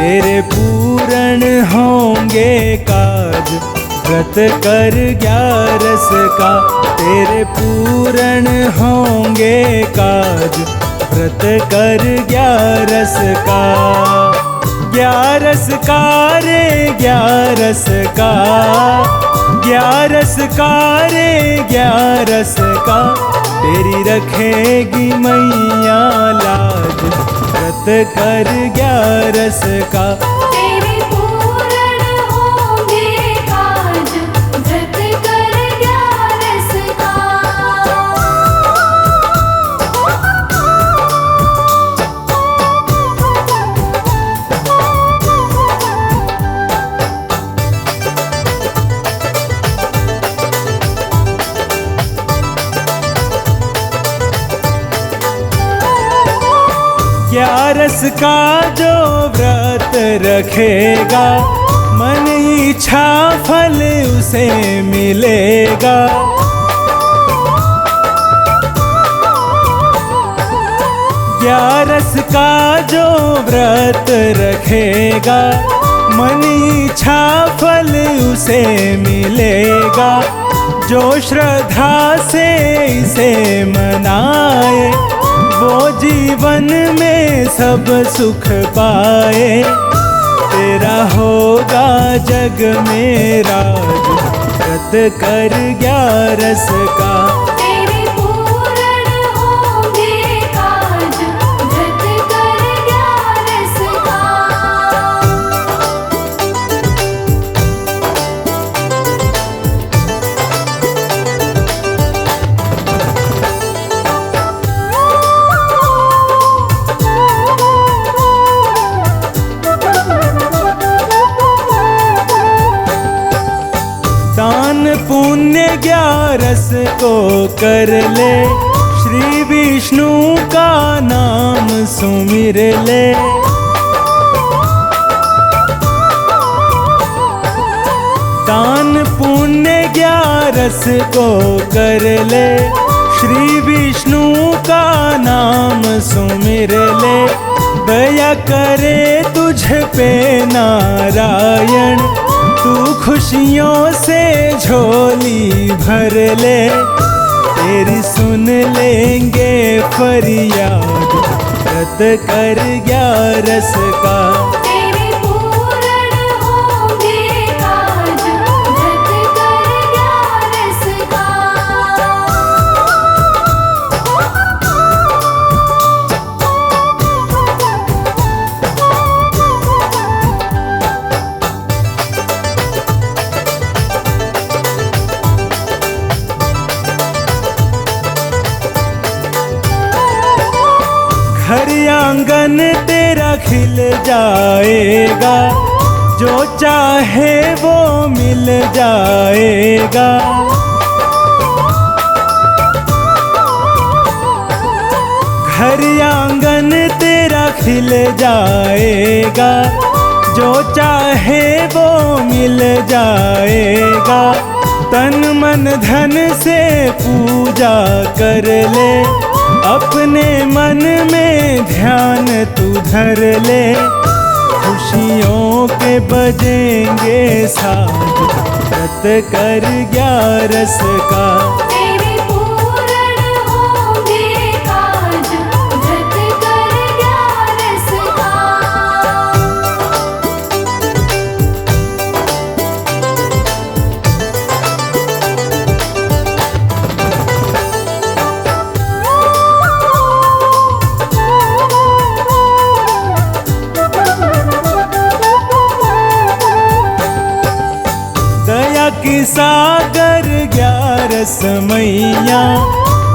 तेरे पूर्ण होंगे काज, व्रत कर 11 का। तेरे पूर्ण होंगे काज, व्रत कर 11 का। 11 का रे 11 का, 11 का रे 11 का। तेरी रखेगी मैया लाज, व्रत कर 11 का। तेरे पूर्ण होंगे काज, व्रत कर 11 का। 11 का जो व्रत रखेगा, मन इच्छा फल उसे मिलेगा। 11 का जो व्रत रखेगा, मन इच्छा फल उसे मिलेगा। जो श्रद्धा से इसे मनाए, वो जीवन में सब सुख पाए। तेरा होगा जग में राज, व्रत कर 11 का। तेरे पूर्ण होंगे काज, व्रत कर 11 का। दान पुण्य 11 को कर ले, श्री विष्णु का नाम सुमिर ले। दान पुण्य 11 को कर ले, श्री विष्णु का नाम सुमिर ले। दया करे तुझ पे नारायण, तू खुशियों से झोली भर ले। तेरी सुन लेंगे फरियाद, व्रत कर 11 का। तेरे पूर्ण होंगे काज, व्रत कर 11 का। घर आंगन तेरा खिल जाएगा, जो चाहे वो मिल जाएगा। घर आंगन तेरा खिल जाएगा, जो चाहे वो मिल जाएगा। तन मन धन से पूजा कर ले, अपने मन में ध्यान तू धर ले। खुशियों के बजेंगे साज, व्रत कर 11 का। तेरे पूर्ण होंगे काज, व्रत कर 11 का। दया की सागर 11 मैया,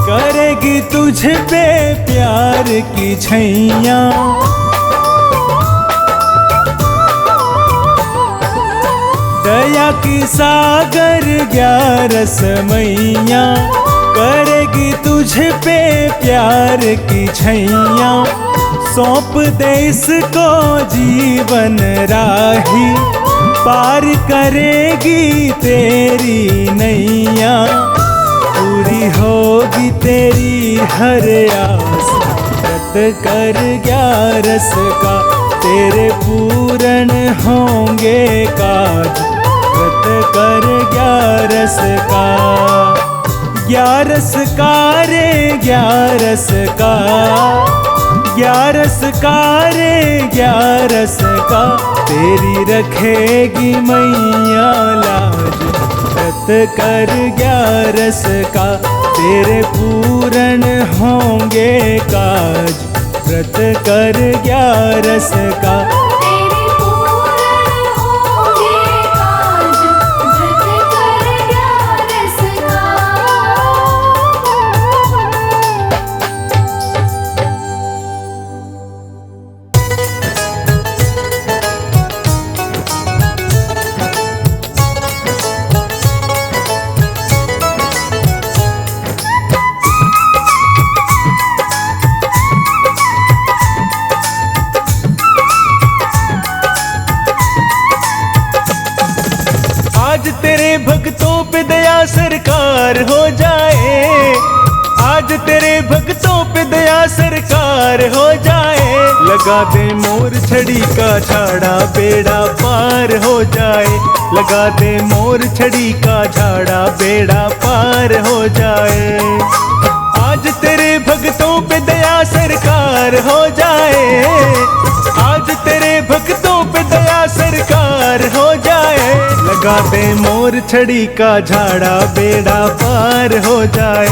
करेगी तुझ पे प्यार की छैया। दया की सागर 11 मैया, करेगी तुझ पे प्यार की छैया। सौंप दे इसको जीवन राही, पार करेगी तेरी नैया। पूरी होगी तेरी हर आस, व्रत कर 11 का। तेरे पूर्ण होंगे काज, व्रत कर 11 का। 11 का रे 11 का, 11 का रे 11 का, तेरी रखेगी मैया लाज, व्रत कर 11 का। तेरे पूर्ण होंगे काज, व्रत कर 11 का। तेरे पूर्ण होंगे काज, व्रत कर 11 का। आज तेरे भक्तों पे दया सरकार हो जाए, आज तेरे भक्तों पे दया सरकार हो जाए। लगा दे मोर छड़ी का झाड़ा, बेड़ा पार हो जाए। लगा दे मोर छड़ी का झाड़ा, बेड़ा पार हो जाए। आज तेरे भक्तों पे दया सरकार हो जाए, आज तेरे भक्तों पे दया सरकार हो जाए। लगा दे मोर छड़ी का झाड़ा, बेड़ा पार हो जाए।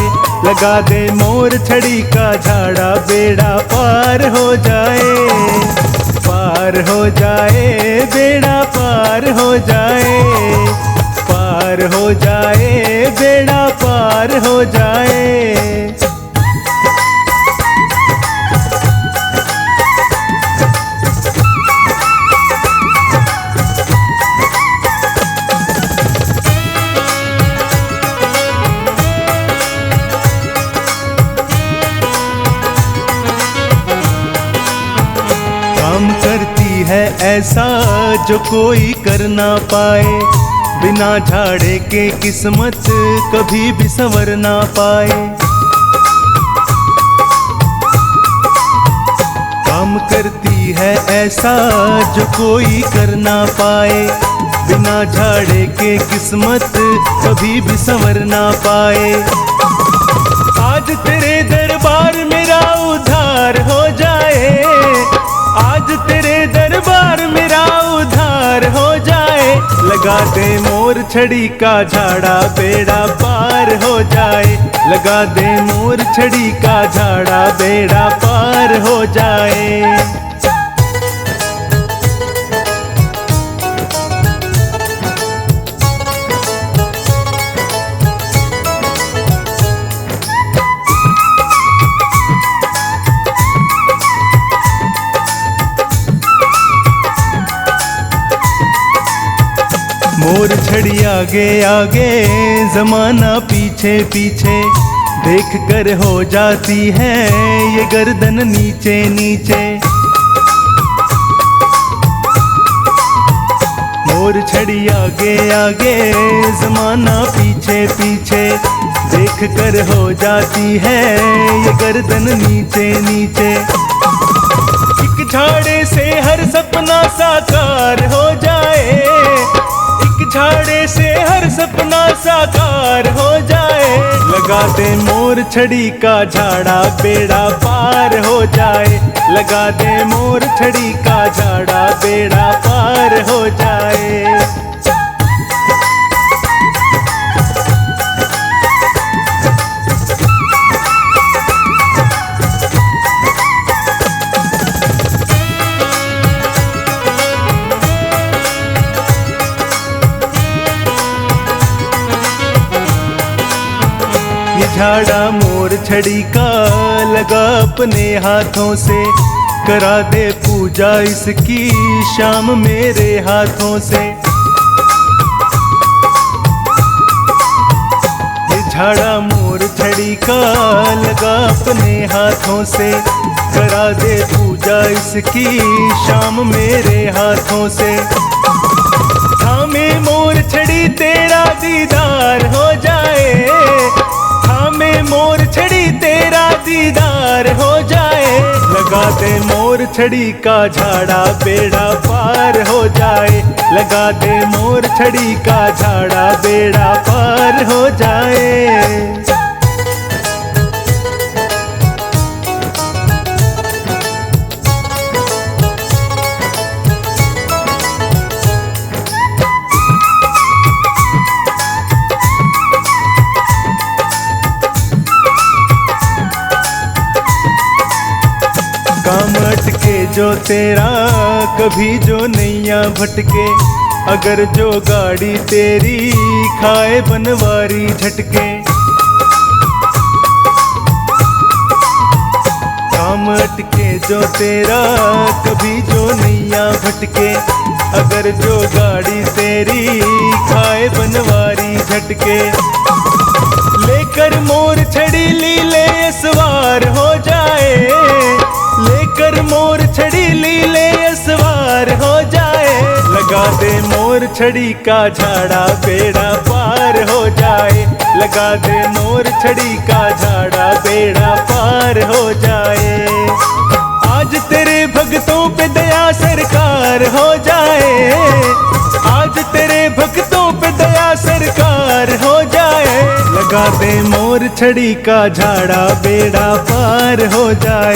लगा दे मोर छड़ी का झाड़ा, बेड़ा पार हो जाए। पार हो जाए, बेड़ा पार हो जाए। पार हो जाए, बेड़ा पार हो जाए। काम करती है ऐसा जो कोई कर ना पाए, बिना झाड़े के किस्मत कभी भी संवर ना पाए। काम करती है ऐसा जो कोई कर ना पाए, बिना झाड़े के किस्मत कभी भी संवर ना पाए। आज तेरे दरबार मेरा उद्धार हो जाए, आज तेरे दरबार मेरा उद्धार हो जाए। लगा दे मोर छड़ी का झाड़ा, बेड़ा पार हो जाए। लगा दे मोर छड़ी का झाड़ा, बेड़ा पार हो जाए। मोर छड़ी आगे आगे, जमाना पीछे पीछे, देख कर हो जाती है ये गर्दन नीचे नीचे। मोर छड़ी आगे आगे, जमाना पीछे पीछे, देख कर हो जाती है ये गर्दन नीचे नीचे। एक झाड़े से हर सपना साकार हो जाए, झाड़े से हर सपना साकार हो जाए। लगा दे मोर छड़ी का झाड़ा, बेड़ा पार हो जाए। लगा दे मोर छड़ी का झाड़ा, बेड़ा पार हो जाए। झाड़ा मोर छड़ी का, लगा अपने हाथों से, करा दे पूजा इसकी शाम मेरे हाथों से। ये झाड़ा मोर छड़ी का, लगा अपने हाथों से, करा दे पूजा इसकी शाम मेरे हाथों से। थामे मोर छड़ी तेरा दीदार हो जाए, थामे मोर छड़ी तेरा दीदार हो जाए। लगा दे मोर मोर छड़ी का झाड़ा बेड़ा पार हो जाए, लगा दे मोर छड़ी का झाड़ा बेड़ा पार हो जाए। काम अटके जो तेरा कभी जो नैया भटके, अगर जो गाड़ी तेरी खाए बनवारी झटके। काम अटके जो तेरा कभी जो नैया भटके, अगर जो गाड़ी तेरी खाए बनवारी झटके। लेकर मोर छड़ी लीले सवार हो जाए, लेकर मोर छड़ी लीले सवार हो जाए, लगा दे मोर छड़ी का झाड़ा बेड़ा पार हो जाए, लगा दे मोर छड़ी का झाड़ा बेड़ा पार हो जाए। आज तेरे भक्तों पे दया सरकार हो जाए, आज तेरे भक्तों पे दया सरकार हो जाए, लगा दे मोर छड़ी का झाड़ा बेड़ा पार हो जाए,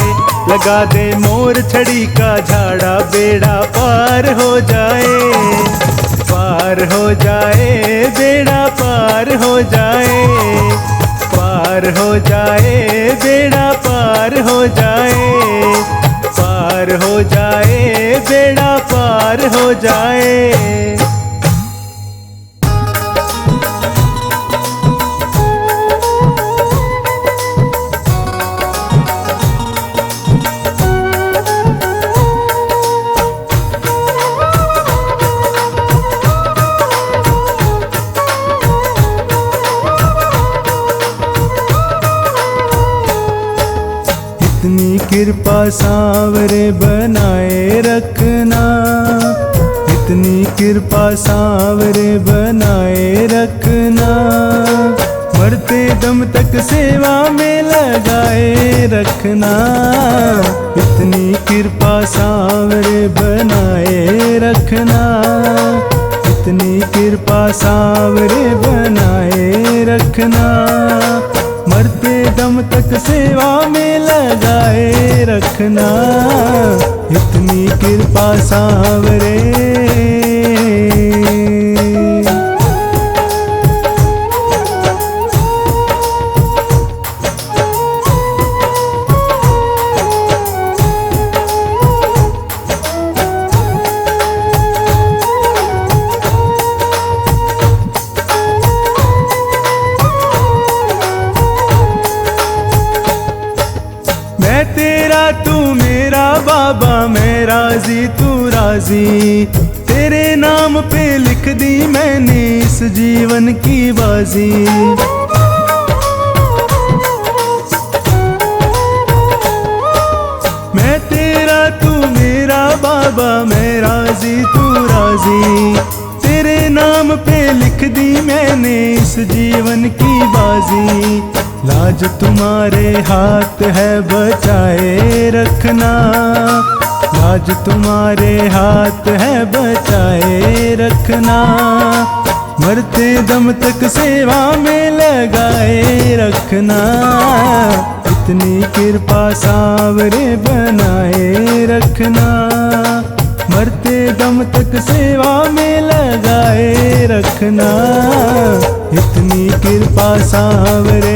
लगा दे मोर छड़ी का झाड़ा बेड़ा पार हो जाए। पार हो जाए बेड़ा पार हो जाए, पार हो जाए बेड़ा पार हो जाए, पार हो जाए बेड़ा पार हो जाए। इतनी कृपा सांवरे बनाए रखना, इतनी कृपा सांवरे बनाए रखना, मरते दम तक सेवा में लगाए रखना। इतनी कृपा सांवरे बनाए रखना, इतनी कृपा सांवरे बनाए रखना, मरते दम तक सेवा में लगाए रखना। इतनी कृपा सांवरे। मैं तेरा तू मेरा बाबा, मैं राजी तू राजी, तेरे नाम पे लिख दी मैंने इस जीवन की बाजी। मैं तेरा तू मेरा बाबा, मैं राजी तू राजी, तेरे नाम पे लिख दी मैंने इस जीवन की बाजी। लाज तुम्हारे हाथ है बचाए रखना, लाज तुम्हारे हाथ है बचाए रखना, मरते दम तक सेवा में लगाए रखना। इतनी कृपा सांवरे बनाए रखना, मरते दम तक सेवा में लगाए रखना। इतनी कृपा सांवरे।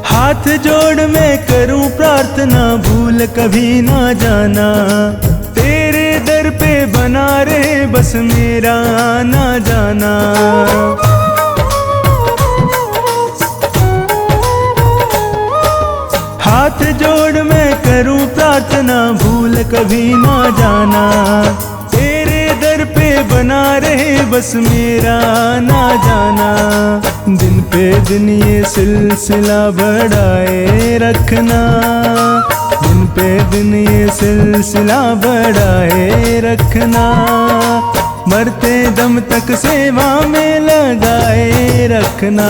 हाथ जोड़ मैं करूं प्रार्थना, भूल कभी ना जाना, तेरे दर पे बना रहे बस मेरा आना जाना। हाथ जोड़ मैं करूं प्रार्थना, भूल कभी ना जाना, तेरे दर पे बना रहे बस मेरा ना जाना। दिन पे दिन ये सिलसिला बढ़ाए रखना, दिन पे दिन ये सिलसिला बढ़ाए रखना। मरते दम तक सेवा में लगाए रखना।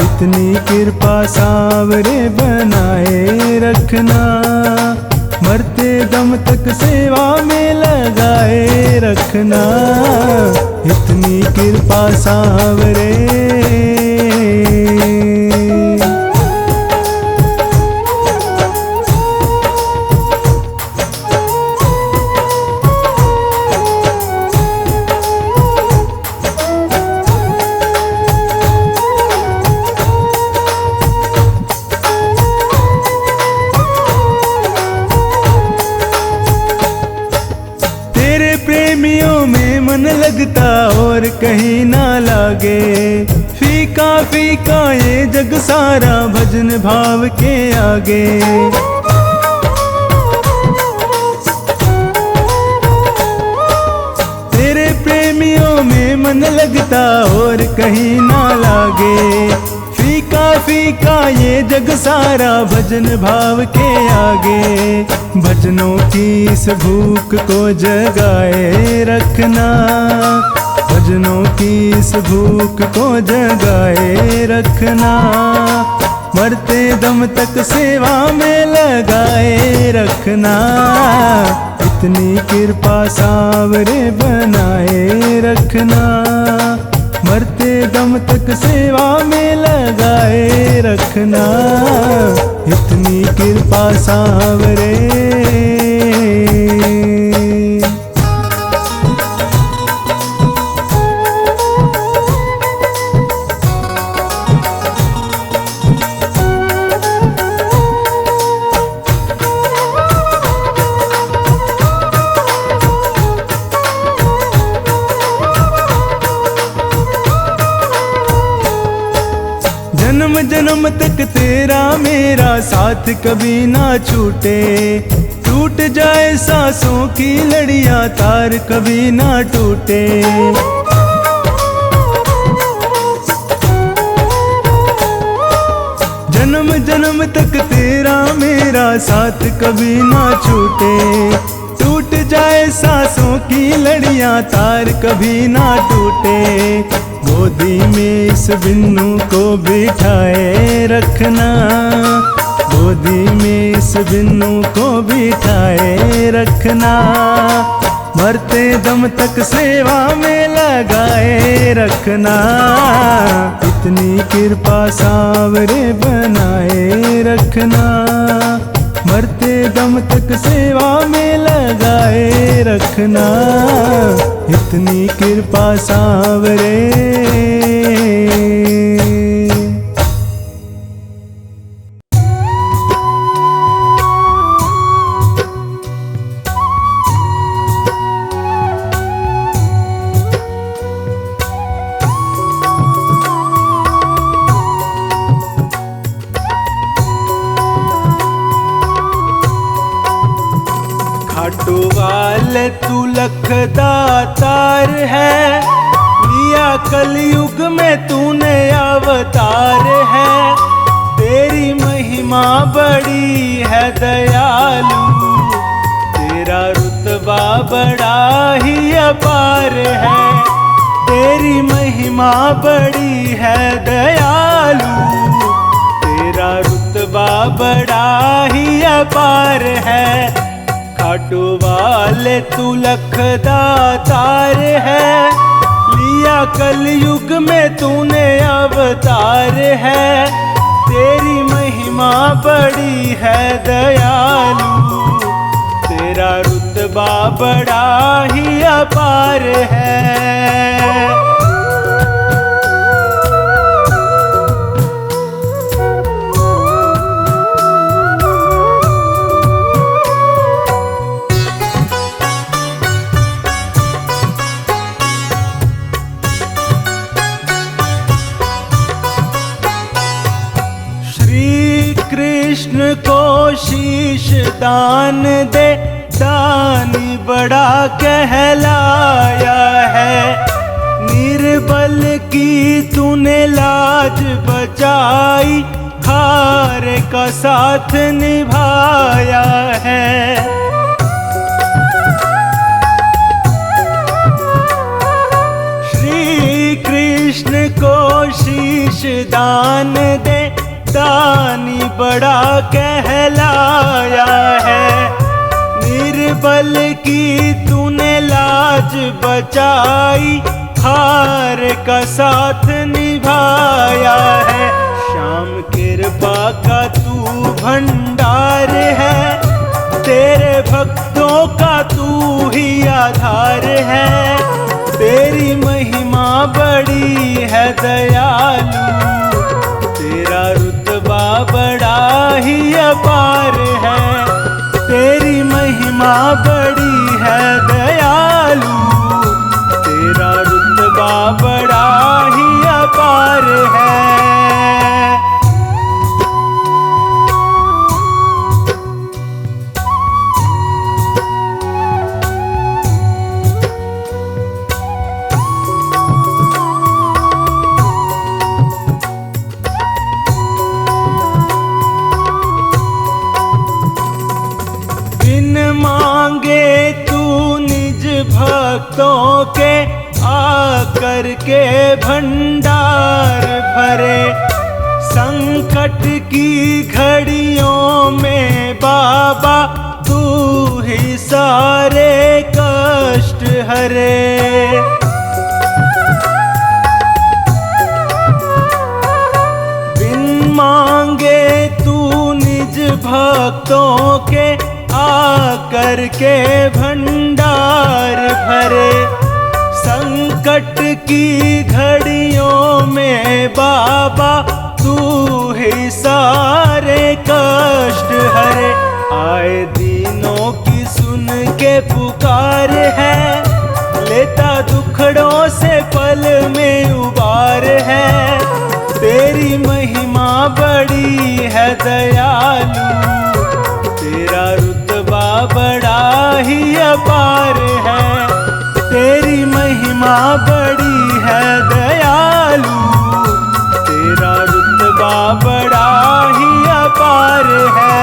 इतनी कृपा सावरे बनाए रखना। मरते दम तक सेवा में लगाए रखना। इतनी कृपा सावरे। प्रेमियों में मन लगता और कहीं ना लागे। फीका फीका ये जग सारा भजन भाव के आगे। तेरे प्रेमियों में मन लगता और कहीं ना लागे। फीका फीका ये जग सारा भजन भाव के आगे। भजनों की इस भूख को जगाए रखना। भजनों की इस भूख को जगाए रखना। मरते दम तक सेवा में लगाए रखना। इतनी कृपा सावरे बनाए रखना। मरते दम तक सेवा में लगाए रखना। इतनी कृपा सावरे। जन्म जन्म तक तेरा मेरा साथ कभी ना छूटे। टूट जाए सांसों की लड़ियां तार कभी ना टूटे। जन्म जन्म तक तेरा मेरा साथ कभी ना छूटे। टूट जाए सांसों की लड़ियां तार कभी ना टूटे। गोदी में इस बिन्नू को बिठाए रखना। गोदी में इस बिन्नू को बिठाए रखना। मरते दम तक सेवा में लगाए रखना। इतनी कृपा सावरे बनाए रखना। मरते दम तक सेवा में लगाए रखना। इतनी कृपा सावरे। खाटू वाले तू लखदा तार है। लिया कलयुग में तूने अवतार है। तेरी महिमा बड़ी है दयालु। तेरा रुतबा बड़ा ही अपार है। तेरी महिमा बड़ी है दयालु। तेरा रुतबा बड़ा ही अपार है। खाटू वाले तू लखदा तार है। लिया कलयुग में तूने अवतार है। तेरी महिमा बड़ी है दयालु। तेरा रुतबा बड़ा ही अपार है। कृष्ण को शीश दान दे। दानी बड़ा बड़ा कहलाया है। निर्बल की तूने लाज बचाई, हार का साथ निभाया है। श्री कृष्ण को शीश दान दे, दानी बड़ा कहलाया है। निर्बल की तूने लाज बचाई, हार का साथ निभाया है। श्याम कृपा का तू भंडार है, तेरे भक्तों का तू ही आधार है। तेरी महिमा बड़ी है दयालु, तेरा रुतबा बड़ा ही अपार है। तेरी महिमा बड़ी है दयालु, तेरा रुतबा बड़ा ही अपार है। मांगे तू निज भक्तों के, आकर के भंडार भरे। संकट की घड़ियों में बाबा तू ही सारे कष्ट हरे। बिन मांगे तू निज भक्तों के, आकर के भंडार भरे। संकट की घड़ियों में बाबा तू ही सारे कष्ट हरे। आए दीनों की सुन के पुकार है, लेता दुखड़ों से पल में उबार है। तेरी महिमा बड़ी है दयालु, तेरा रुतबा बड़ा ही अपार है। तेरी महिमा बड़ी है दयालु, तेरा रुतबा बड़ा ही अपार है।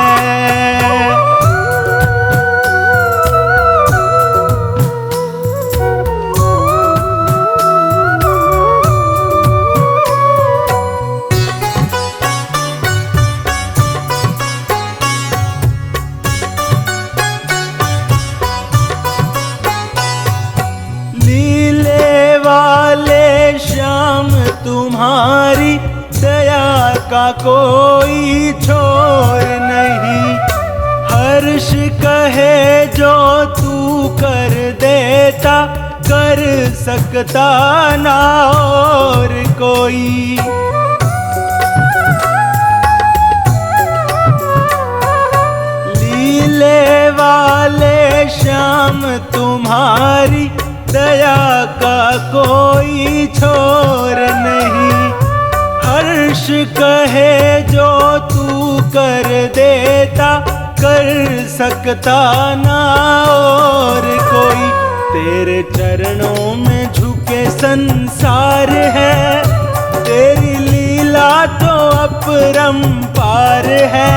श्याम तुम्हारी दया का कोई छोर नहीं। हर्ष कहे जो तू कर देता, कर सकता ना और कोई। लीले वाले श्याम तुम्हारी दया का कोई छोर नहीं। हर्ष कहे जो तू कर देता, कर सकता ना और कोई। तेरे चरणों में झुके संसार है, तेरी लीला तो अपरंपार है।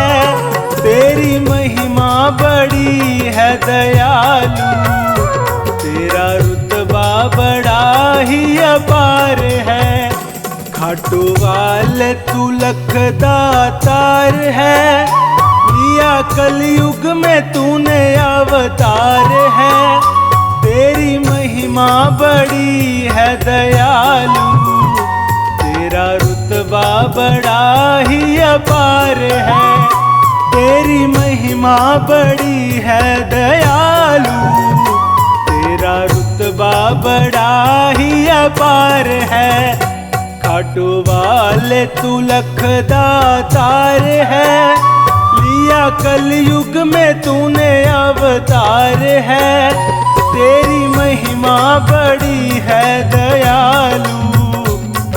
तेरी महिमा बड़ी है दयालु, तेरा रुतबा बड़ा ही अपार है। खाटू वाले तू लख दातार है, लिया कलयुग में तूने अवतार है। तेरी महिमा बड़ी है दयालु, तेरा रुतबा बड़ा ही अपार है। तेरी महिमा बड़ी है दयालु, तेरा रुतबा बड़ा ही अपार है। खाटू वाले तू लख दातार है, लिया कलयुग में तूने अवतार है। तेरी महिमा बड़ी है दयालु,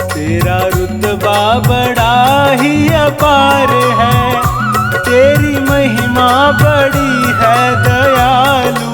तेरा रुतबा बड़ा ही अपार है। तेरी महिमा बड़ी है दयालु,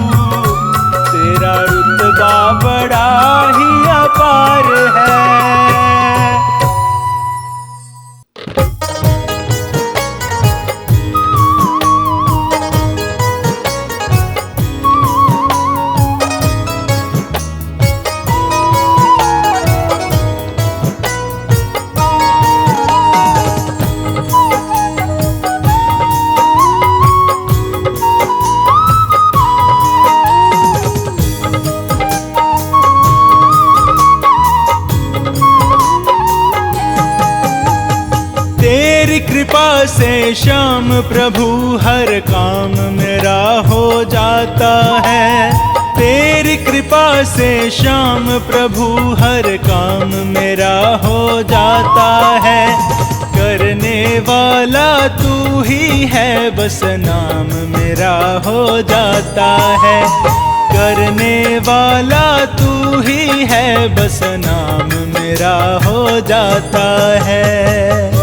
कृपा से श्याम प्रभु हर काम मेरा हो जाता है। तेरी कृपा से श्याम प्रभु हर काम मेरा हो जाता है। करने वाला तू ही है बस नाम मेरा हो जाता है। करने वाला तू ही है बस नाम मेरा हो जाता है।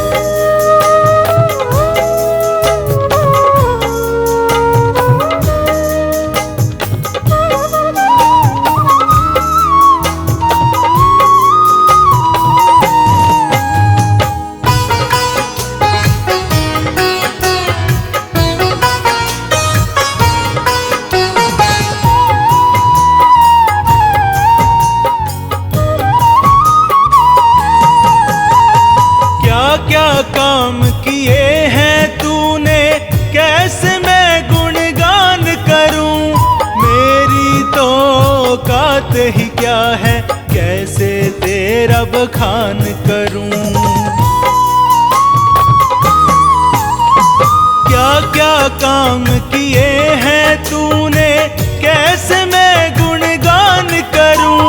क्या काम किए हैं तूने कैसे मैं गुणगान करूं। मेरी तो औकात ही क्या है कैसे तेरा बखान करूं। क्या क्या काम किए हैं तूने कैसे मैं गुणगान करूं।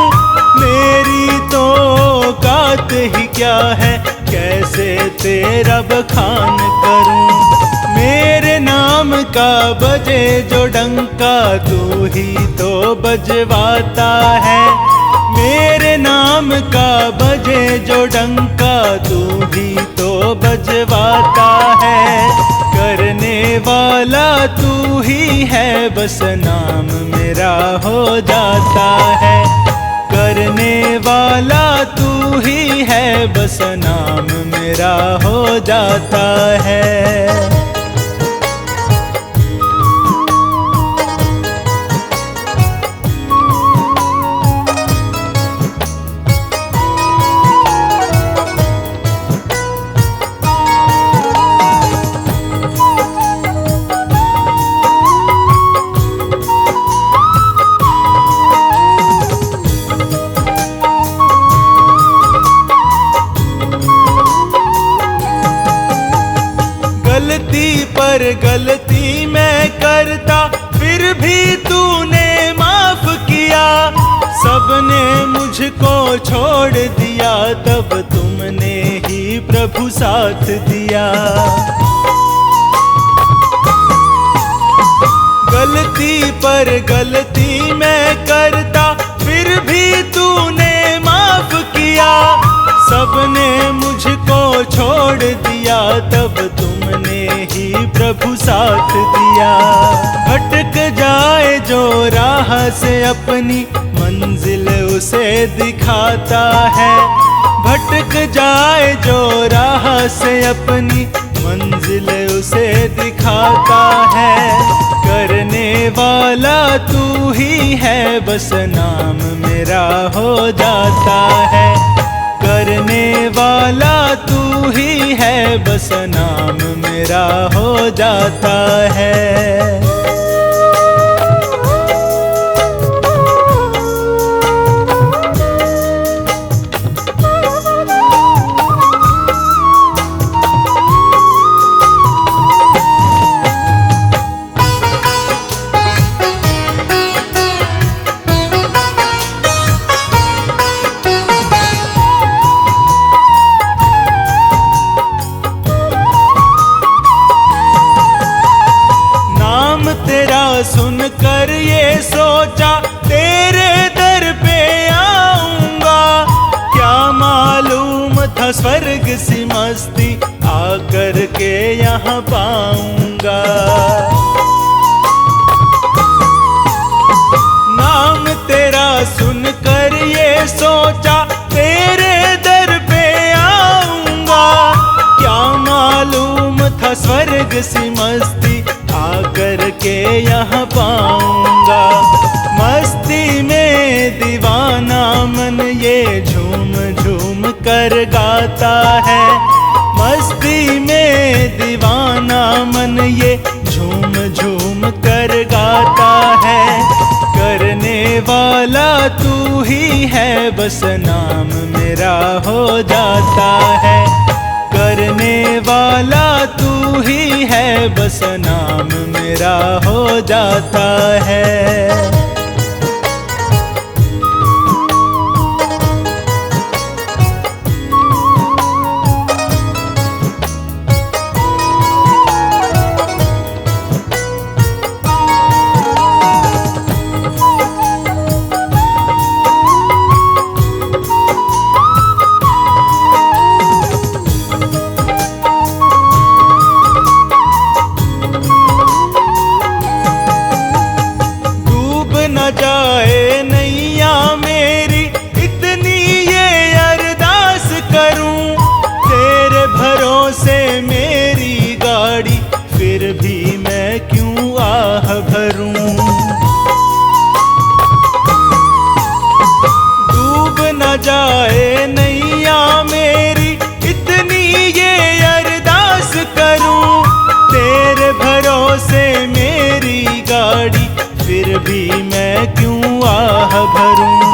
मेरी तो औकात ही क्या है कैसे तेरा बखान करूं। मेरे नाम का बजे जो डंका तू ही तो बजवाता है। मेरे नाम का बजे जो डंका तू ही तो बजवाता है। करने वाला तू ही है बस नाम मेरा हो जाता है। करने वाला तू ही है बस नाम मेरा हो जाता है। गलती पर गलती मैं करता फिर भी तूने माफ किया। सबने मुझको छोड़ दिया तब तुमने ही प्रभु साथ दिया। गलती पर गलती मैं करता फिर भी तूने माफ किया। सबने मुझको छोड़ दिया तब तुमने ही प्रभु साथ दिया। भटक जाए जो राह से अपनी मंजिल उसे दिखाता है। भटक जाए जो राह से अपनी मंजिल उसे दिखाता है। करने वाला तू ही है बस नाम मेरा हो जाता है। करने वाला तू ही है बस नाम मेरा हो जाता है। तेरा सुनकर ये सोचा तेरे दर पे आऊंगा। क्या मालूम था स्वर्ग सी मस्ती आकर के यहाँ पाऊंगा। नाम तेरा सुनकर ये सोचा तेरे दर पे आऊंगा। क्या मालूम था स्वर्ग सी मस्ती आकर के यहाँ पाऊंगा। मस्ती में दीवाना मन ये झूम झूम कर गाता है। मस्ती में दीवाना मन ये झूम झूम कर गाता है। करने वाला तू ही है बस नाम मेरा हो जाता है। करने वाला बस नाम मेरा हो जाता है। न जाए नैया मेरी इतनी ये अरदास करूं, तेरे भरोसे मेरी गाड़ी फिर भी मैं क्यों आह भरूं। डूब न जाए नैया मेरी इतनी ये अरदास करूं, तेरे भरोसे मेरी गाड़ी फिर भी मैं क्यों आह भरूं।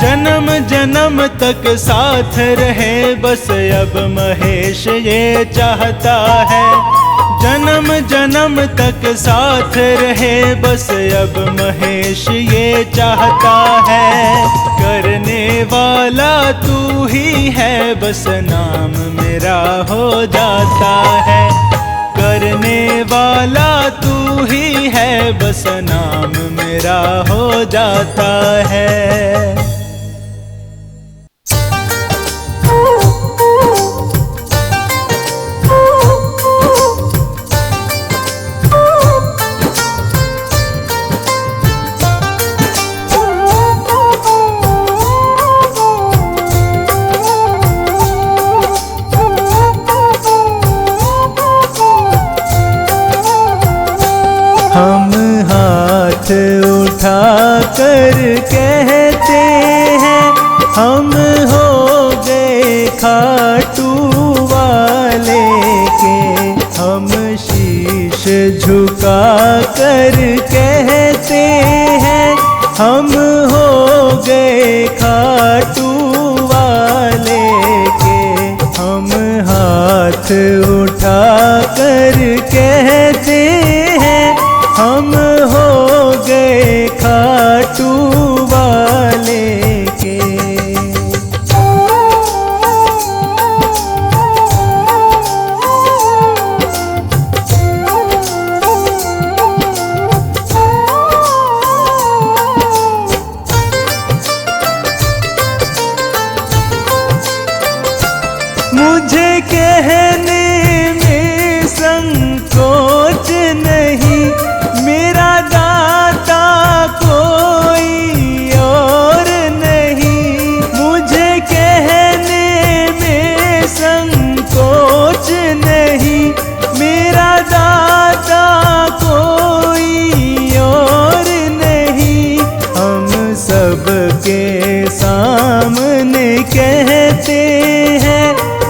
जन्म जन्म तक साथ रहे बस अब महेश ये चाहता है। जन्म जन्म तक साथ रहे बस अब महेश ये चाहता है। करने वाला तू ही है बस नाम मेरा हो जाता है। करने वाला तू ही है बस नाम मेरा हो जाता है। हम हाथ उठा कर कहते हैं हम हो गए खाटू वाले के। हम शीश झुका कर कहते हैं हम हो गए खाटू वाले के। हम हाथ उठा कर कहते हैं हम हो गए खाटू वाले के। मुझे कहने में संकोच नहीं, मेरा दाता कोई और नहीं। मुझे कहने में संकोच नहीं, मेरा दाता कोई और नहीं। हम सबके सामने कहते हैं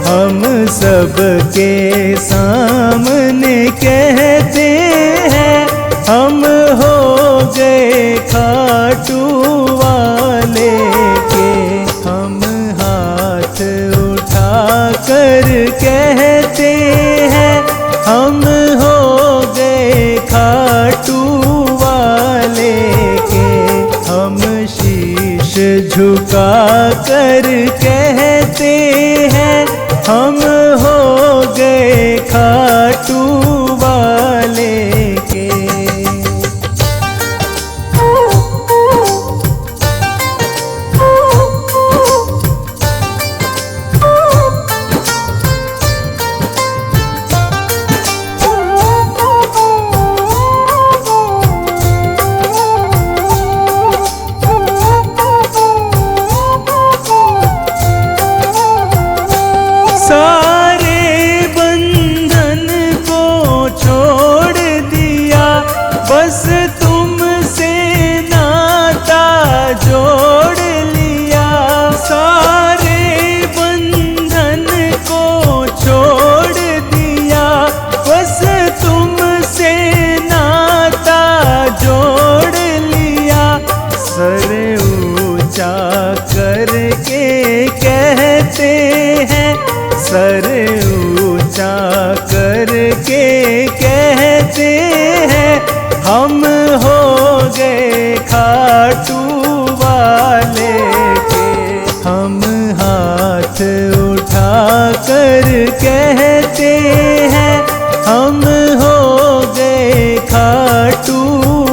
हम सबके सामने कहते हैं हम हो गए खाटू वाले के। हम हाथ उठा कर कहते हैं हम हो गए खाटू वाले के। हम शीश झुका कर कहते हैं हम हो गए खाटू वाले के। सारे बंधन को छोड़ दिया, बस तुमसे नाता जोड़ लिया। सारे बंधन को छोड़ दिया, बस तुमसे नाता जोड़ लिया। सर ऊंचा करके कहते हैं, सर ऊंचा करके कहते उठा कर कहते हैं हम हो गए खाटू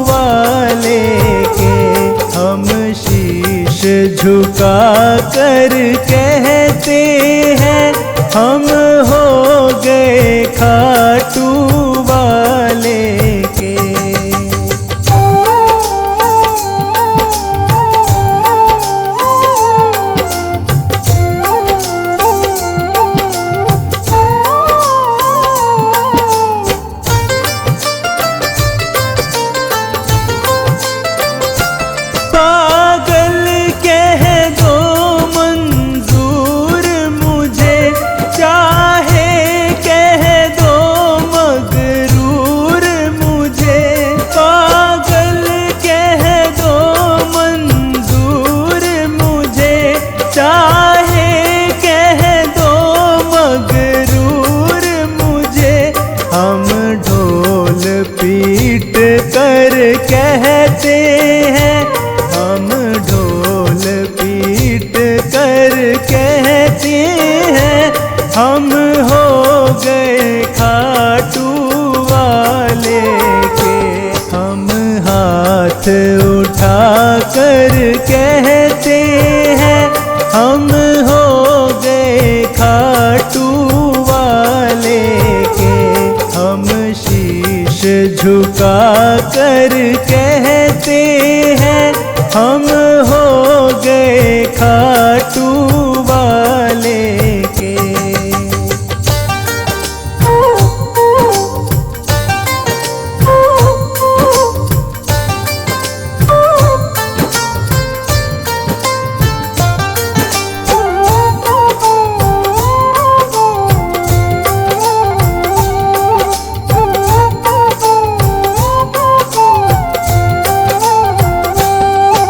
वाले के। हम शीश झुका कर कहते हैं हम हो गए खाटू वाले के। पागल कह दो मंजूर मुझे, चाहे कह दो मगरूर मुझे। पागल कह दो मंजूर मुझे, चाहे कह दो मगरूर मुझे। हम ढोल पीट कर कहते हैं हम ढोल पीट कर कहते हैं हम हो गए खाटू वाले के। हम हाथ उठा कर कहते हैं हम हो गए खाटू वाले के। हम शीश झुका कर कहते हैं हम हो गए खाटू वाले के।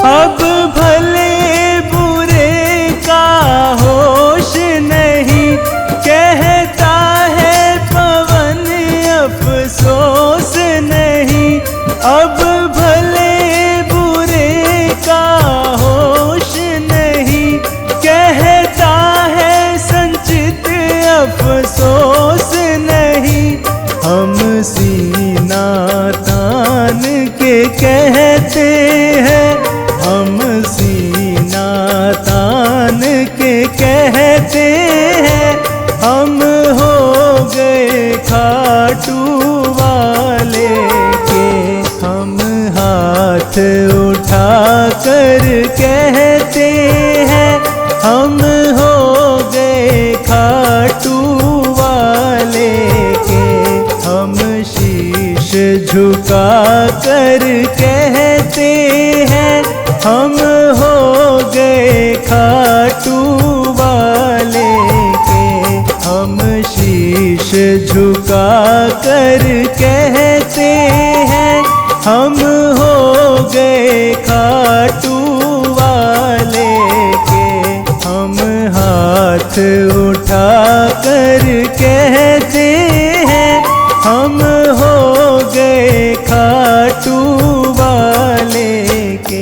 अब भले बुरे का होश नहीं, कहता है पवन अफसोस नहीं। अब भले बुरे का होश नहीं, कहता है संचित अफसोस नहीं। हम सीना तान के कहते हैं हम सीना तान के कहते हैं हम हो गए खाटू वाले के। हम हाथ उठा कर कहते हैं हम हो गए खाटू वाले के। हम शीश झुका कर कहते हैं हम हो गए खाटू वाले के। हम शीश झुका कर कहते हैं हम हो गए खाटू वाले के। हम हाथ उठा कर कहते हैं हम हो गए खाटू वाले के।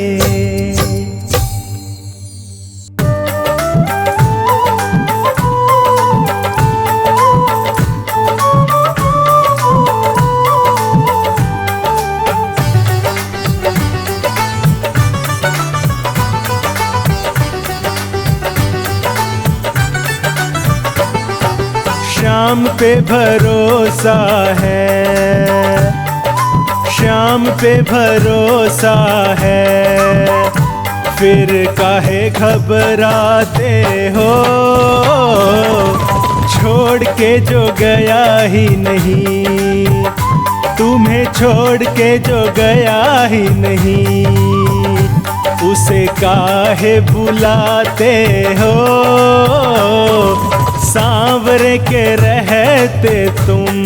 श्याम पे भरोसा है, श्याम पे भरोसा है, फिर काहे घबराते हो। छोड़ के जो गया ही नहीं, तुम्हें छोड़ के जो गया ही नहीं, उसे काहे बुलाते हो। सांवरे के रहते तुम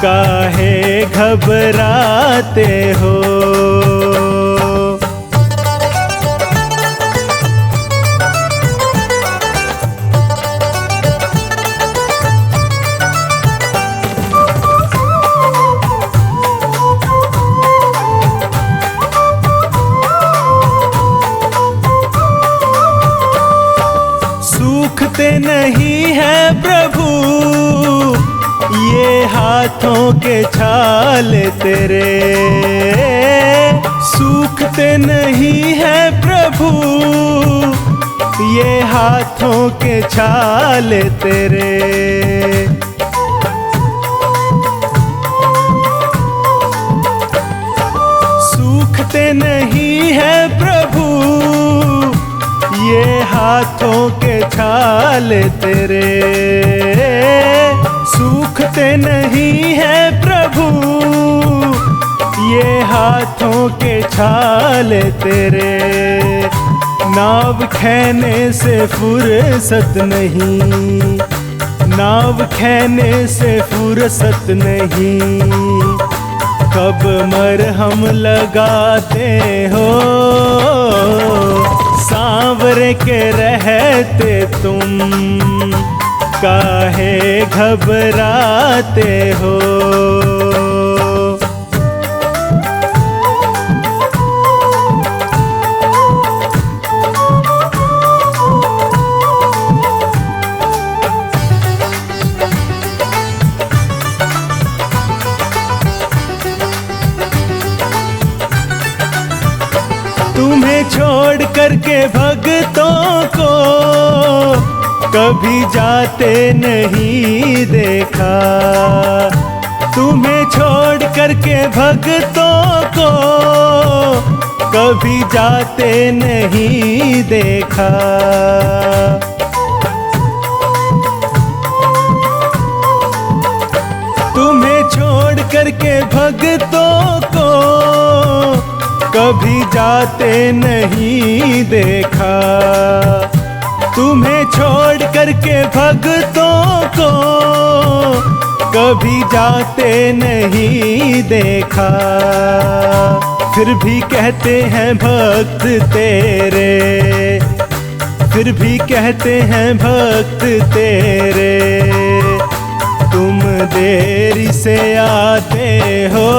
काहे घबराते हो। सूखते नहीं है प्रभु ये हाथों के छाले तेरे, सूखते नहीं है प्रभु ये हाथों के छाले तेरे। सूखते नहीं है प्रभु ये हाथों के छाले तेरे, सूखते नहीं है प्रभु ये हाथों के छाले तेरे। नाव खेने से फुर्सत नहीं, नाव खेने से फुर्सत नहीं, कब मरहम लगाते हो सांवरे के रहते तुम, काहे घबराते हो। तुम्हें छोड़ करके भक्तों को कभी जाते नहीं देखा, तुम्हें छोड़ करके भक्तों को कभी जाते नहीं देखा। तुम्हें छोड़ करके भक्तों को कभी जाते नहीं देखा, तुम्हें छोड़ करके भक्तों को कभी जाते नहीं देखा। फिर भी कहते हैं भक्त तेरे, फिर भी कहते हैं भक्त तेरे, तुम देरी से आते हो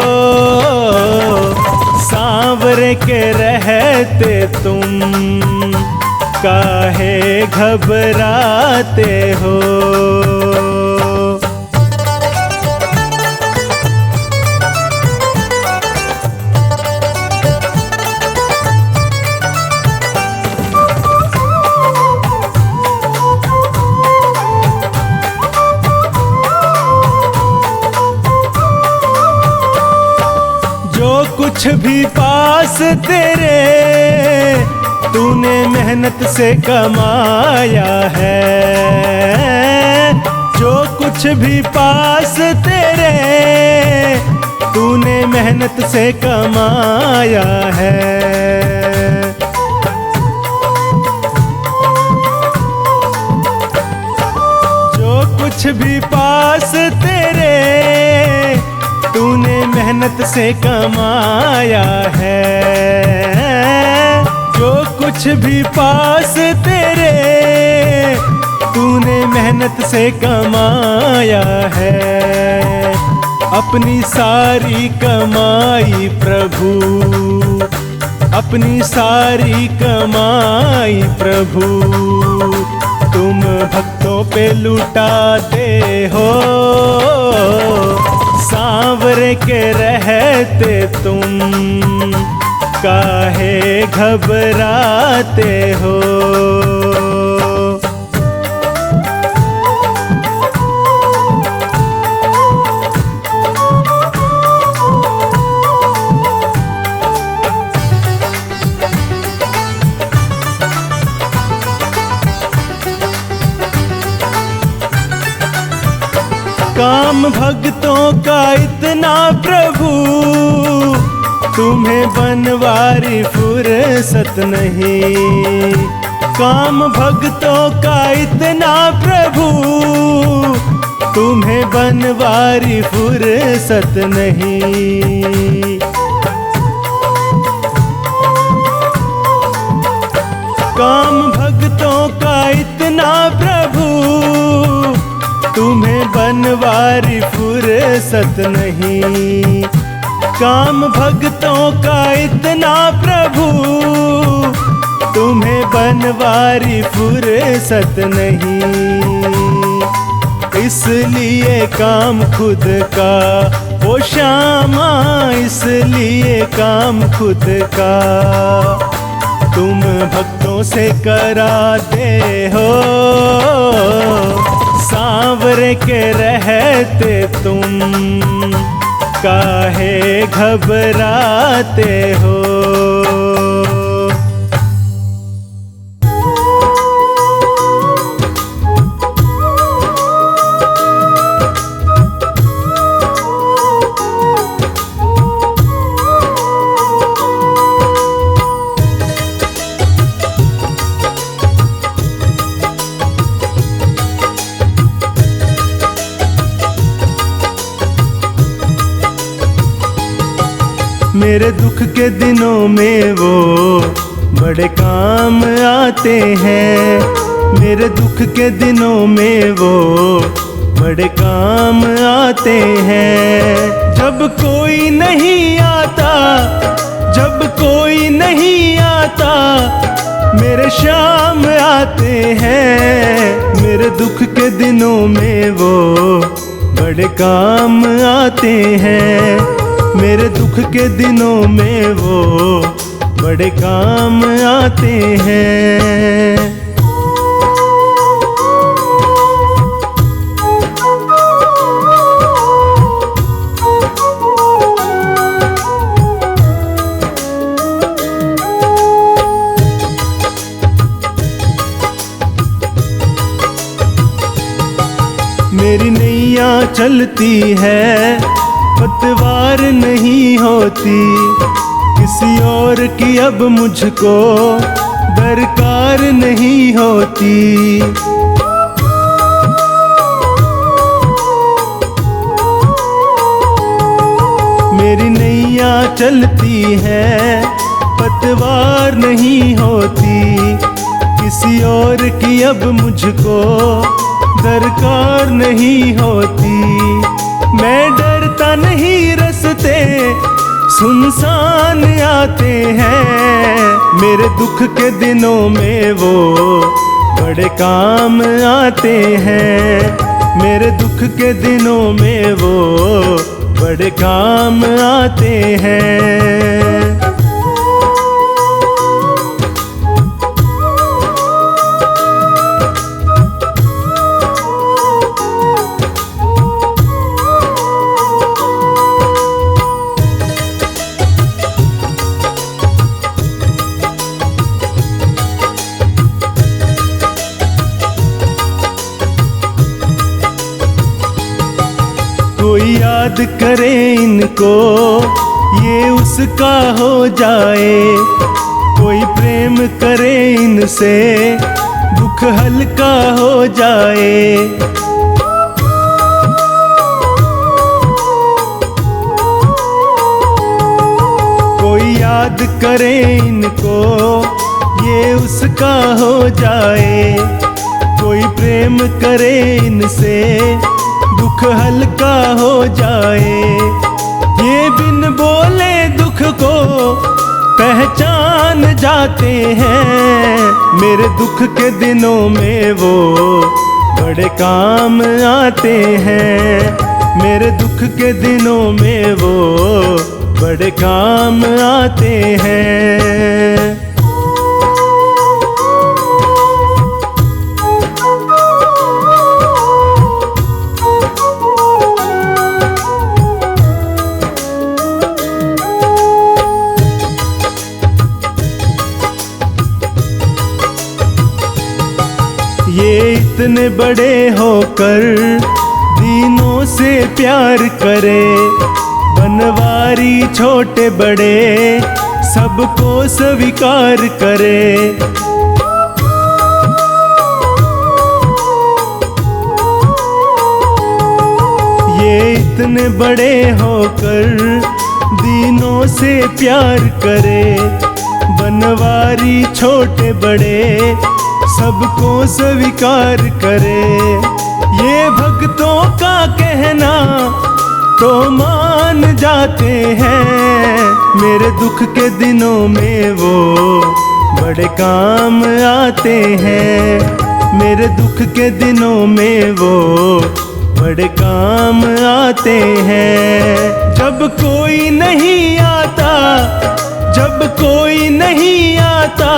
सांवरे के रहते तुम, काहे घबराते हो। कुछ भी पास तेरे तूने मेहनत से कमाया है, जो कुछ भी पास तेरे तूने मेहनत से कमाया है। जो कुछ भी पास तेरे तूने मेहनत से कमाया है, जो कुछ भी पास तेरे तूने मेहनत से कमाया है। अपनी सारी कमाई प्रभु, अपनी सारी कमाई प्रभु तुम भक्तों पे लुटाते हो, सांवरे के रहते तुम, काहे घबराते हो। काम भक्तों का इतना प्रभु, तुम्हें बनवारी फुर्सत नहीं। काम भक्तों का इतना प्रभु, तुम्हें बनवारी फुर्सत नहीं। काम भक्तों का इतना प्रभु, तुम्हें बनवारी फुर्सत नहीं। काम भक्तों का इतना प्रभु, तुम्हें बनवारी फुर्सत नहीं, इसलिए काम खुद का ओ श्यामा, इसलिए काम खुद का। तुम भक्तों से कराते हो, सांवरे के रहते तुम काहे घबराते हो। मेरे दुख के दिनों में वो बड़े काम आते हैं, मेरे दुख के दिनों में वो बड़े काम आते हैं। जब कोई नहीं आता, जब कोई नहीं आता, मेरे श्याम आते हैं। मेरे दुख के दिनों में वो बड़े काम आते हैं, मेरे दुख के दिनों में वो बड़े काम आते हैं। मेरी नैया चलती है, पतवार नहीं होती, किसी और की अब मुझको दरकार नहीं होती। मेरी नैया चलती है, पतवार नहीं होती, किसी और की अब मुझको दरकार नहीं होती। मैं डरता नहीं, रास्ते सुनसान आते हैं, मेरे दुख के दिनों में वो बड़े काम आते हैं। मेरे दुख के दिनों में वो बड़े काम आते हैं। कोई याद करे इनको, ये उसका हो जाए, कोई प्रेम करे इनसे, दुख हल्का हो जाए। कोई याद करे इनको, ये उसका हो जाए, कोई प्रेम करे इनसे, दुख हल्का हो जाए। ये बिन बोले दुख को पहचान जाते हैं, मेरे दुख के दिनों में वो बड़े काम आते हैं। मेरे दुख के दिनों में वो बड़े काम आते हैं। ये इतने बड़े होकर दीनों से प्यार करे, बनवारी छोटे बड़े सबको स्वीकार करे। ये इतने बड़े होकर दीनों से प्यार करे, बनवारी छोटे बड़े सबको स्वीकार करे। ये भक्तों का कहना तो मान जाते हैं, मेरे दुख के दिनों में वो बड़े काम आते हैं। मेरे दुख के दिनों में वो बड़े काम आते हैं। जब कोई नहीं आता, जब कोई नहीं आता,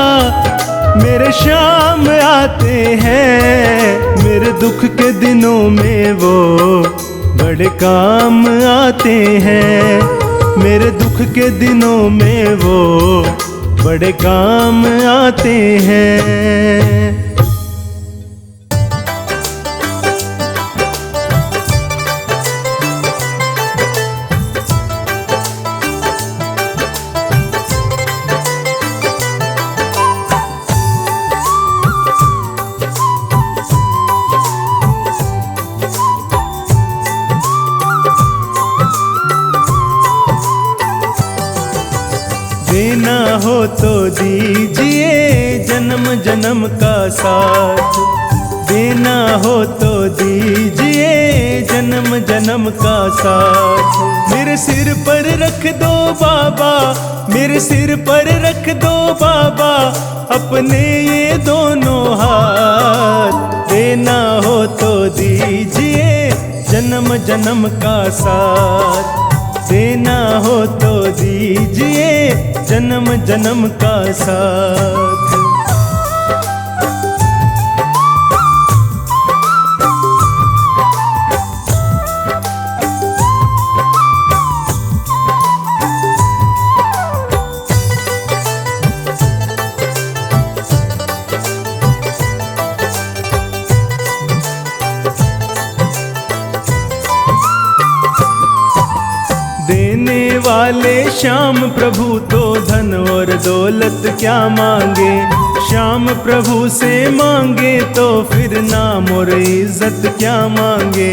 मेरे शाम आते हैं। मेरे दुख के दिनों में वो बड़े काम आते हैं। मेरे दुख के दिनों में वो बड़े काम आते हैं। देना हो तो दीजिए जन्म जन्म का साथ। देना हो तो दीजिए जन्म जन्म का साथ। मेरे सिर पर रख दो बाबा, मेरे सिर पर रख दो बाबा, अपने ये दोनों हाथ। देना हो तो दीजिए जन्म जन्म का साथ। देना हो तो दीजिए जन्म जन्म का साथ। देने वाले श्याम प्रभु तो धन और दौलत क्या मांगे। श्याम प्रभु से मांगे तो फिर नाम और इज्जत क्या मांगे।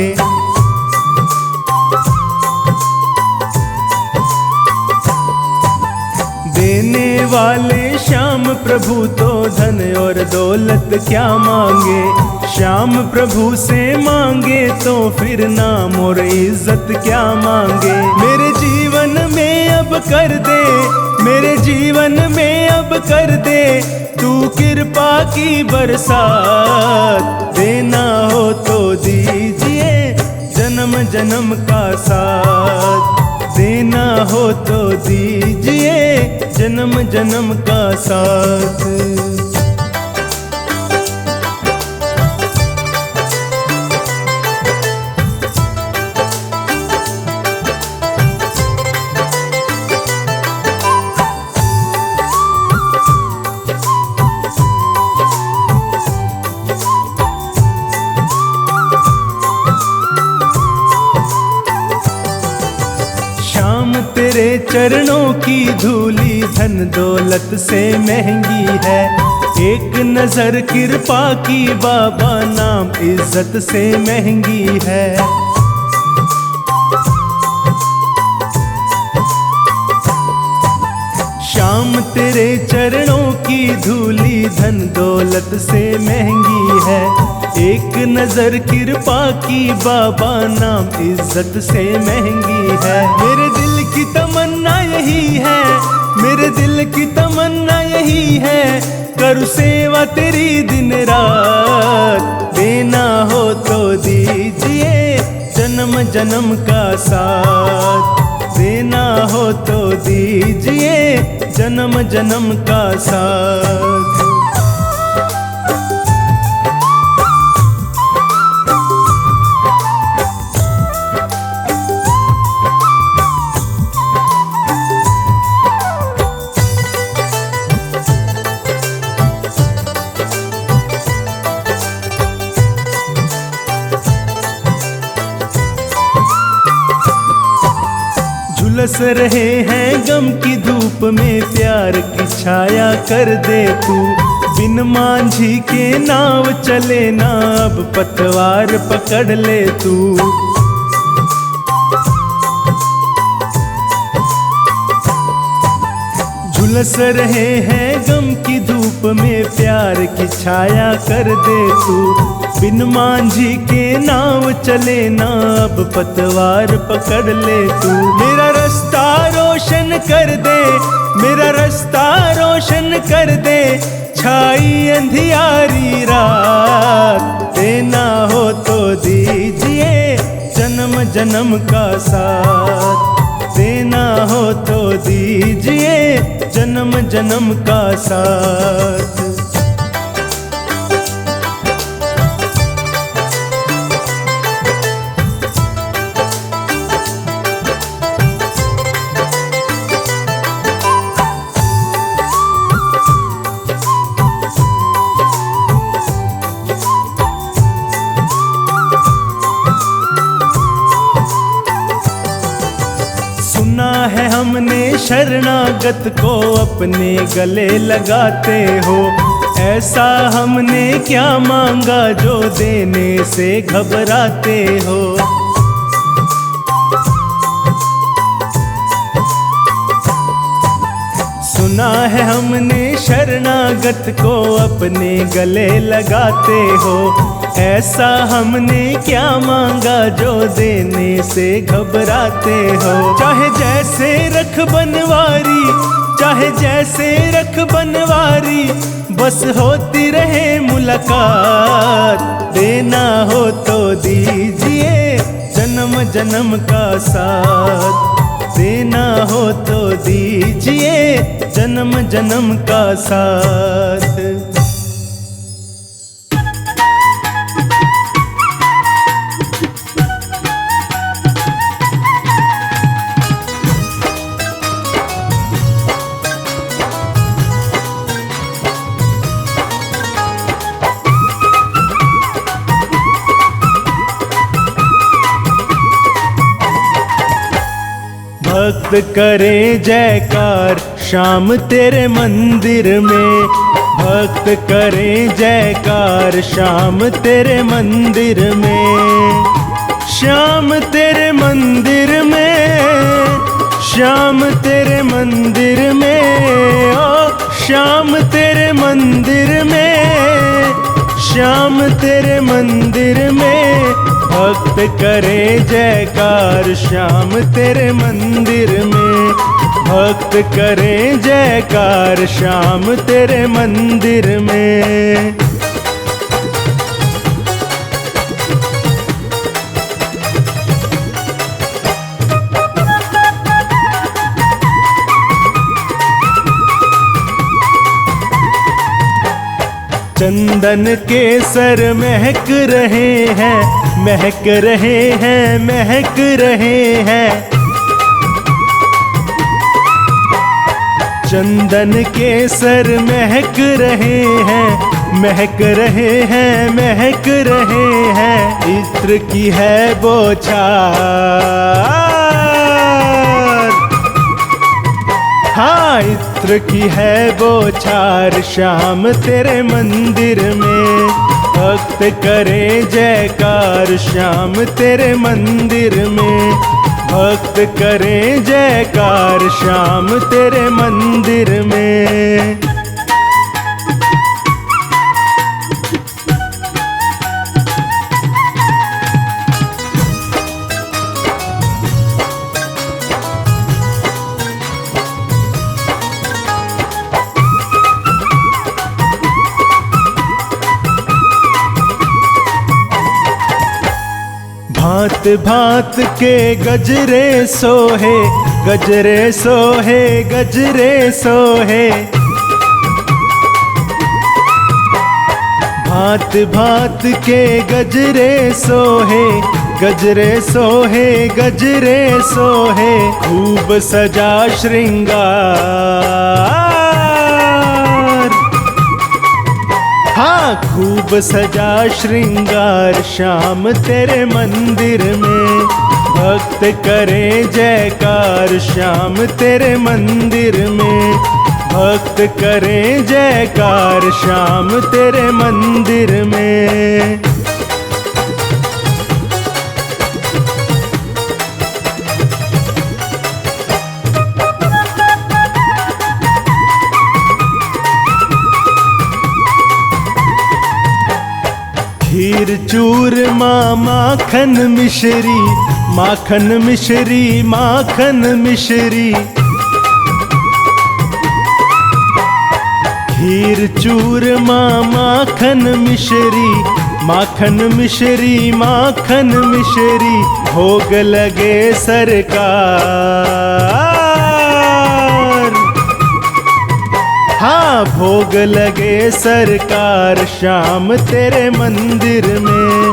देने वाले श्याम प्रभु तो धन और दौलत क्या मांगे। श्याम प्रभु से मांगे तो फिर नाम और इज्जत क्या मांगे। मेरे जीवन में अब कर दे, मेरे जीवन में अब कर दे तू कृपा की बरसात। देना हो तो दीजिए जन्म जन्म का साथ। देना हो तो दीजिए जन्म जन्म का साथ। तेरे चरणों की धूली धन दौलत से महंगी है। एक नजर कृपा की बाबा नाम इज्जत से महंगी है। श्याम तेरे चरणों की धूली धन दौलत से महंगी है। एक नजर कृपा की बाबा नाम इज्जत से महंगी है। मेरे दिल की तमन्ना यही है, मेरे दिल की तमन्ना यही है, करूँ सेवा तेरी दिन रात। देना हो तो दीजिए जन्म जन्म का साथ। देना हो तो दीजिए जन्म जन्म का साथ। झुलस रहे हैं गम की धूप में, प्यार की छाया कर दे तू। बिन मांझी के नाव चले ना, अब पतवार पकड़ ले तू। झुलस रहे हैं गम की धूप में, प्यार की छाया कर दे तू। बिन मांझी के नाव चले ना, अब पतवार पकड़ ले तू। मेरा रास्ता रोशन रोशन कर दे, मेरा रास्ता रोशन कर दे, छाई अंधियारी रात। देना हो तो दीजिए जन्म जन्म का साथ, देना हो तो दीजिए जन्म जन्म का साथ। सुना है हमने शरणागत को अपने गले लगाते हो, ऐसा हमने क्या मांगा जो देने से घबराते हो। सुना है हमने शरणागत को अपने गले लगाते हो, ऐसा हमने क्या मांगा जो देने से घबराते हो। चाहे जैसे रख बनवारी, चाहे जैसे रख बनवारी, बस होती रहे मुलाकात। देना हो तो दीजिए जन्म जन्म का साथ, देना हो तो दीजिए जन्म जन्म का साथ। भक्त करे जयकार शाम तेरे मंदिर में, भक्त करे जयकार शाम तेरे मंदिर में, श्याम तेरे मंदिर में, श्याम तेरे मंदिर में, ओ श्याम तेरे मंदिर में, श्याम तेरे मंदिर में। भक्त करे जयकार श्याम तेरे मंदिर में, भक्त करे जयकार श्याम तेरे मंदिर में। चंदन के सर महक रहे हैं, महक रहे हैं, महक रहे हैं। चंदन के सर महक रहे हैं, महक रहे हैं, महक रहे हैं। इत्र की है बौछार, हाँ इत्र की है बौछार श्याम तेरे मंदिर में। भक्त करे जयकार श्याम तेरे मंदिर में, भक्त करे जयकार श्याम तेरे मंदिर में। भांत भांत के गजरे सोहे, गजरे सोहे, गजरे सोहे। भांत भांत के गजरे सोहे, गजरे सोहे, गजरे सोहे। खूब सजा श्रृंगार, हाँ खूब सजा श्रृंगार श्याम तेरे मंदिर में। भक्त करे जयकार श्याम तेरे मंदिर में, भक्त करे जयकार श्याम तेरे मंदिर में। खीर चूरमा माखन मिश्री, माखन मिश्री, माखन मिश्री। खीर चूरमा माखन मिश्री, माखन मिश्री, माखन मिश्री, भोग लगे सरकार। हाँ भोग लगे सरकार श्याम तेरे मंदिर में,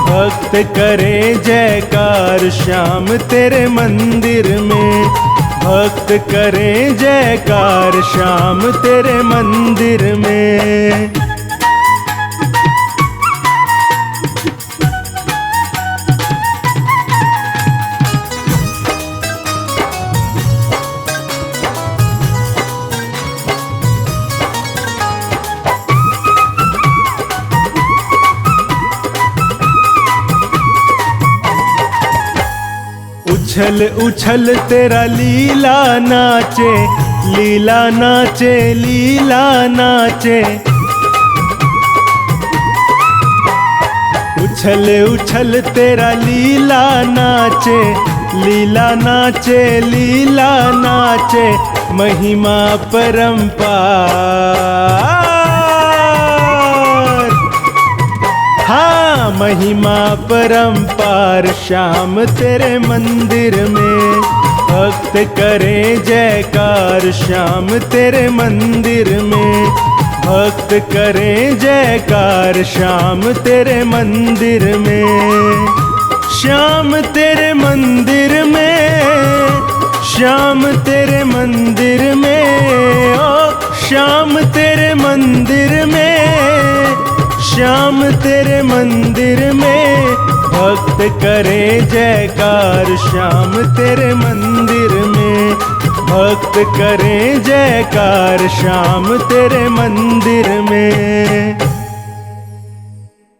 भक्त करे जयकार श्याम तेरे मंदिर में, भक्त करे जयकार श्याम तेरे मंदिर में। उछल उछल तेरा लीला नाचे, लीला नाचे, लीला नाचे। उछल उछल तेरा लीला नाचे, लीला नाचे, लीला नाचे, महिमा परंपार। हाँ महिमा परंपार श्याम तेरे मंदिर में, भक्त करे जयकार श्याम तेरे मंदिर में, भक्त करे जयकार श्याम तेरे मंदिर में। श्याम तेरे मंदिर में, श्याम तेरे मंदिर में, ओ श्याम तेरे मंदिर में, श्याम तेरे मंदिर में, भक्त करे जयकार श्याम तेरे मंदिर में, भक्त करे जयकार श्याम तेरे मंदिर में।